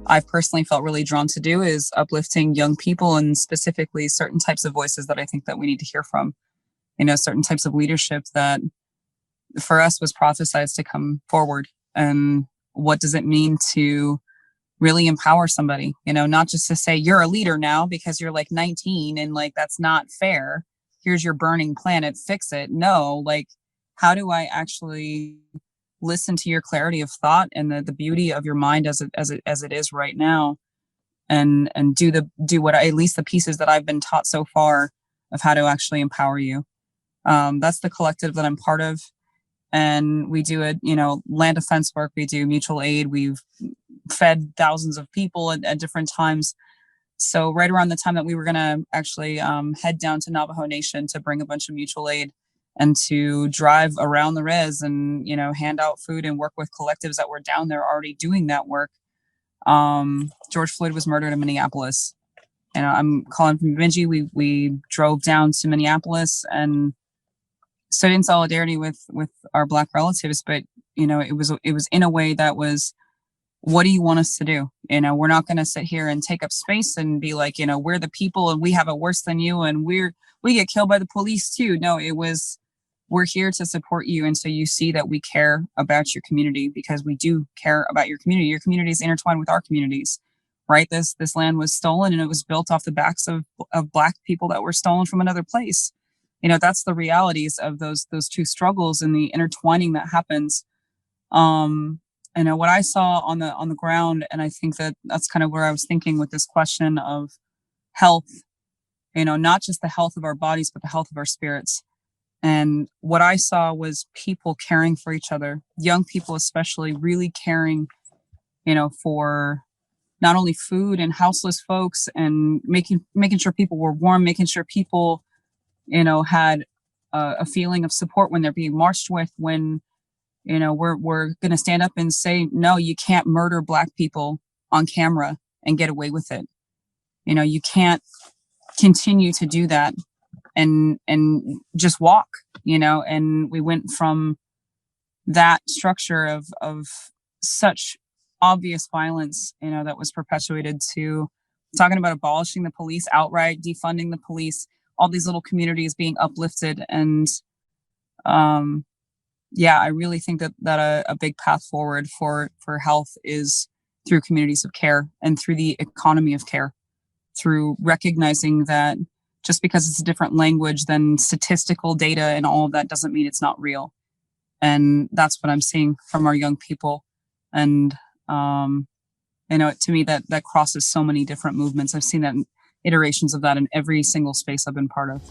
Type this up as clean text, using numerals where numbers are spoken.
I've personally felt really drawn to do is uplifting young people, and specifically certain types of voices that I think that we need to hear from. Certain types of leadership that for us was prophesized to come forward. And what does it mean to really empower somebody? Not just to say you're a leader now because you're like 19 and like that's not fair. Here's your burning planet, fix it. No, like how do I actually listen to your clarity of thought and the beauty of your mind as it is right now, and do what at least the pieces that I've been taught so far of how to actually empower you. That's the collective that I'm part of. And we do it, land defense work, we do mutual aid, we've fed thousands of people at different times. So right around the time that we were going to actually head down to Navajo Nation to bring a bunch of mutual aid and to drive around the res and, hand out food and work with collectives that were down there already doing that work. George Floyd was murdered in Minneapolis. I'm calling from Bemidji. We drove down to Minneapolis and stood in solidarity with our Black relatives, but it was in a way that was, what do you want us to do? We're not going to sit here and take up space and be like, we're the people and we have it worse than you and we get killed by the police too. No, it was, we're here to support you, and so you see that we care about your community, because we do care about your community. Your community is intertwined with our communities, right? This land was stolen, and it was built off the backs of Black people that were stolen from another place. That's the realities of those two struggles and the intertwining that happens. What I saw on the ground, and I think that's kind of where I was thinking with this question of health, not just the health of our bodies, but the health of our spirits. And what I saw was people caring for each other, young people especially, really caring, for not only food and houseless folks, and making sure people were warm, making sure people, had a feeling of support when they're being marched with, when, we're going to stand up and say, no, you can't murder Black people on camera and get away with it. You can't continue to do that and just walk, and we went from that structure of such obvious violence, that was perpetuated, to talking about abolishing the police outright, defunding the police, all these little communities being uplifted. And I really think that a big path forward for health is through communities of care and through the economy of care, through recognizing that just because it's a different language than statistical data and all of that doesn't mean it's not real. And that's what I'm seeing from our young people. And, to me, that crosses so many different movements. I've seen that in iterations of that in every single space I've been part of.